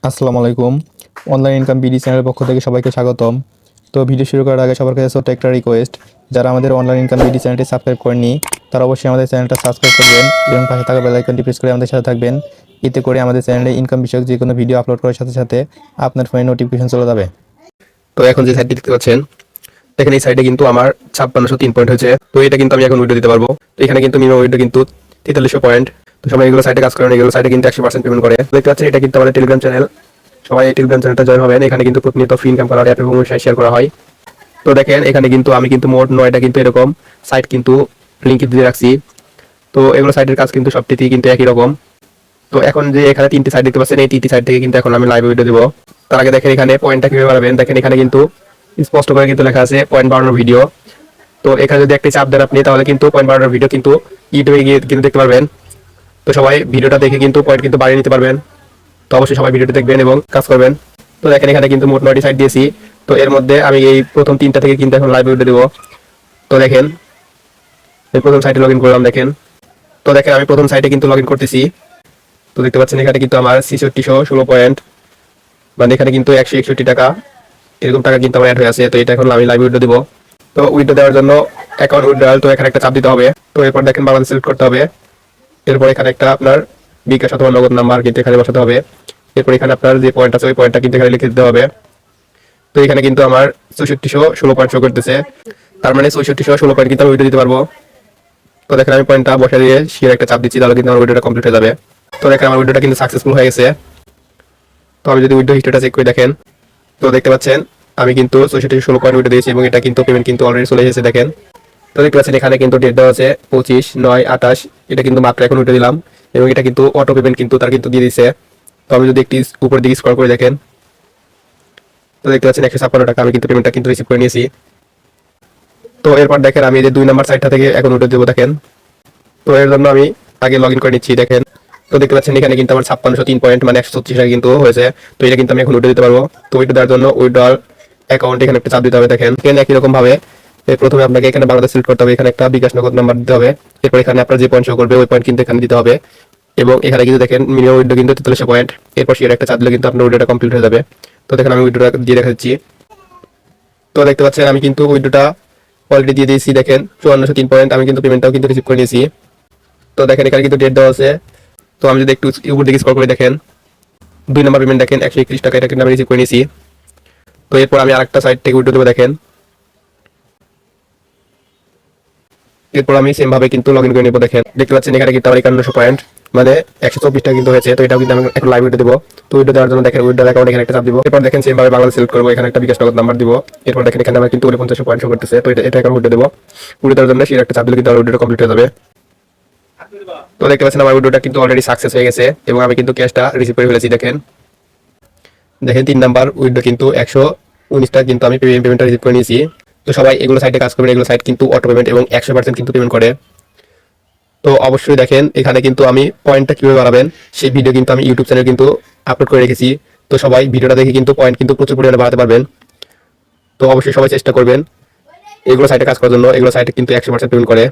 আসসালামু আলাইকুম। Online income BD চ্যানেলের পক্ষ থেকে সবাইকে স্বাগতম। তো ভিডিও শুরু করার আগে সবার কাছে ছোট্ট একটা রিকোয়েস্ট, যারা আমাদের অনলাইন ইনকাম বিডি চ্যানেলটি সাবস্ক্রাইব করেননি তারা অবশ্যই আমাদের চ্যানেলটা সাবস্ক্রাইব করবেন এবং পাশে থাকা বেল আইকনটি প্রেস করে আমাদের সাথে থাকবেন। এতে করে আমাদের চ্যানেলে ইনকাম বিষয়ক যে কোনো ভিডিও আপলোড করার সাথে সাথে আপনার ফোনে নোটিফিকেশন চলে যাবে। তো এখন যে সাইটটি দেখতে পাচ্ছেন, দেখেন এই সাইটে কিন্তু আমার 5603 পয়েন্ট হয়েছে। তো এটা কিন্তু আমি এখন উইড্রো দিতে পারবো। তো এখানে কিন্তু মিনিমাম উইড্রো কিন্তু 4300 পয়েন্ট। তো সবাই এগুলো সাইটে কাজ করেন, এগুলো সাইটে কিন্তু 100% পেমেন্ট করে। দেখতে পাচ্ছেন এটা কিন্তু আমাদের টেলিগ্রাম চ্যানেল। সবাই এই টেলিগ্রাম চ্যানেলটা জয়েন হবেন। এখানে কিন্তু প্রতিনিয়ত ফ্রি ইনকাম করার অ্যাপ এবং শেয়ার করা হয়। তো দেখেন এখানে কিন্তু আমি কিন্তু মোট 9টা কিন্তু এরকম সাইট কিন্তু লিংক দিয়ে রাখছি। তো এগুলো সাইটের কাজ কিন্তু সবটিতেই কিন্তু একই রকম। তো এখন যে এখানে 3টি সাইট দেখতে পাচ্ছেন, এই 3টি সাইট থেকে কিন্তু এখন আমি লাইভ ভিডিও দেবো। তার আগে দেখেন এখানে পয়েন্টটা কিভাবে বাড়াবেন। দেখেন এখানে কিন্তু স্পষ্ট করে কিন্তু লেখা আছে পয়েন্ট বাড়ানোর ভিডিও। তো এখানে যদি একটি চাপ দেন আপনি, তাহলে কিন্তু পয়েন্ট বাড়ানোর ভিডিও কিন্তু ইউটিউবে গিয়ে কিন্তু দেখতে পারবেন। তো সবাই ভিডিওটা দেখে কিন্তু পয়েন্ট কিন্তু বাড়িয়ে নিতে পারবেন। তো অবশ্যই সবাই ভিডিওটা দেখবেন এবং কাজ করবেন। তো দেখেন এখানে কিন্তু মোট 9টি সাইট দিয়েছি। তো এর মধ্যে আমি এই প্রথম 3টা থেকে কিন্তু এখন লাইভ ভিডিও দেবো। তো দেখেন এই প্রথম সাইটে লগ ইন করলাম। দেখেন তো দেখেন আমি প্রথম সাইটে কিন্তু লগ ইন করতেছি। তো দেখতে পাচ্ছেন এখানে কিন্তু আমার 6616 পয়েন্ট, মানে এখানে কিন্তু 161 টাকা এরকম টাকা কিন্তু আমার অ্যাড হয়ে আছে। তো এটা এখন আমি লাইভ উইড্রো দিব। তো উইড্রো দেওয়ার জন্য অ্যাকাউন্ট উইড্রয়াল, তো এখানে একটা চাপ দিতে হবে। তো এরপর দেখেন বাংলাদেশ সিলেক্ট করতে হবে। এরপর এখানে একটা আপনার বিকাশ অথবা নগদ নাম্বার কিন্তু এখানে বসাতে হবে। এরপর এখানে আপনার যে পয়েন্ট আছে ওই পয়েন্টটা কিন্তু এখানে লিখে দিতে হবে। তো এখানে কিন্তু আমার 6416 পয়েন্ট শো করতেছে, তার মানে 6416 পয়েন্ট কিন্তু আমি উইড্রো দিতে পারবো। তো দেখেন আমি পয়েন্টটা বসে দিয়ে শেয়ার একটা চাপ দিচ্ছি, তাহলে কিন্তু আমার উইড্রোটা কমপ্লিট হয়ে যাবে। তো দেখেন আমার উইড্রোটা কিন্তু সাকসেসফুল হয়ে গেছে। তো আমি যদি উইড্রো হিস্ট্রিটা চেক করে দেখেন, তো দেখতে পাচ্ছেন আমি কিন্তু 6616 পয়েন্ট উইড্রো দিয়েছি এবং এটা কিন্তু পেমেন্ট কিন্তু অলরেডি চলে এসেছে। দেখেন তো দেখতে পাচ্ছেন এখানে কিন্তু ডেট দেওয়া আছে 25/9/28। এটা কিন্তু মাত্র এখন উঠে দিলাম এবং এটা কিন্তু অটো পেমেন্ট কিন্তু তার কিন্তু দিয়ে দিচ্ছে। তো আমি যদি একটি উপর দিকে স্ক্রল করে দেখেন, তো দেখতে পাচ্ছেন 156 টাকা আমি কিন্তু পেমেন্টটা কিন্তু রিসিভ করে নিয়েছি। তো এরপর দেখেন আমি এই যে 2 নাম্বার সাইটটা থেকে এখন উঠে দেবো। দেখেন তো এর জন্য আমি আগে লগ ইন করে নিচ্ছি। দেখেন তো দেখতে পাচ্ছেন এখানে কিন্তু আমার 5603 পয়েন্ট মানে 136 টাকা কিন্তু হয়েছে। তো এটা কিন্তু আমি এখন উঠে দিতে পারবো। তো উইড্রো দেওয়ার জন্য উইড্রল অ্যাকাউন্ট এখানে একটা চাপ দিতে হবে। দেখেন এখানে একই রকম ভাবে প্রথমে আপনাকে এখানে বাংলাদেশ সিলেক্ট করতে হবে, এখানে একটা বিকাশ নগদ নাম্বার দিতে হবে। এরপর এখানে আপনার যে পয়েন্ট শো করবে ওই পয়েন্ট কিন্তু এখানে দিতে হবে এবং এখানে কিন্তু দেখেন মিনিমাম উইড্রো কিন্তু 4300 পয়েন্ট। এরপর শেয়ার একটা চাপ দিলে কিন্তু আপনার উইড্রোটা কমপ্লিট হয়ে যাবে। তো দেখেন আমি উইড্রোটা দিয়ে দেখাচ্ছি। তো দেখতে পাচ্ছেন আমি কিন্তু উইড্রোটা অলরেডি দিয়ে দিয়েছি। দেখেন 5403 পয়েন্ট আমি কিন্তু পেমেন্টটাও কিন্তু রিসিভ করে নিয়েছি। তো দেখেন এখানে কিন্তু ডেট দেওয়া আছে। তো আমি যদি একটু উপর দিকে স্ক্রল করে দেখেন, 2 নাম্বার পেমেন্ট দেখেন 131 টাকা, এটা কিন্তু আমি রিসিভ করে নিয়েছি। তো এরপর আমি আরেকটা সাইট থেকে উইড্রো দেবো। দেখেন এরপর আমি সেম ভাবে কিন্তু লগ ইন করে নেবো। দেখেন দেখতে পাচ্ছেন এখানে কিন্তু আমার 5100 পয়েন্ট মানে 124 টাকা কিন্তু হয়েছে। তো এটাও কিন্তু আমি এখন লাইভ উইড্রো দেবো। তো উইড্রো দেওয়ার জন্য দেখেন উইড্রো অ্যাকাউন্ট এখানে একটা চাপ দিব। এরপর দেখেন সেম ভাবে বাংলাদেশ সিলেক্ট করবো, এখানে একটা বিকাশ নগদ নাম্বার দিব। এরপর দেখেন এখানে আমার কিন্তু 49 পয়েন্ট শো করতেছে। তো এটা এখন উইড্রো দেবো। উইড্রো দেওয়ার জন্য সেই একটা চাপ দিলে কিন্তু আমার উইড্রোটা কমপ্লিট হয়ে যাবে। তো দেখতে পাচ্ছেন আমার উইড্রোটা কিন্তু অলরেডি সাকসেস হয়ে গেছে এবং আমি কিন্তু ক্যাশটা রিসিভ করে ফেলেছি। দেখেন দেখেন 3 নাম্বার উইড্রো কিন্তু 119 টাকা কিন্তু আমি পেমেন্টটা রিসিভ করে নিয়েছি। তো সবাই এগুলো সাইটে কাজ করবেন, এগুলো সাইট কিন্তু অটো পেমেন্ট এবং 100% কিন্তু পেমেন্ট করে। তো অবশ্যই দেখেন এখানে কিন্তু আমি পয়েন্টটা কিভাবে বাড়াবেন সেই ভিডিও কিন্তু আমি ইউটিউব চ্যানেল কিন্তু আপলোড করে রেখেছি। তো সবাই ভিডিওটা দেখে কিন্তু পয়েন্ট কিন্তু প্রচুর পরিমাণে বাড়াতে পারবেন। তো অবশ্যই সবাই চেষ্টা করবেন এগুলো সাইটে কাজ করার জন্য। এগুলো সাইটে কিন্তু 100% পেমেন্ট করে।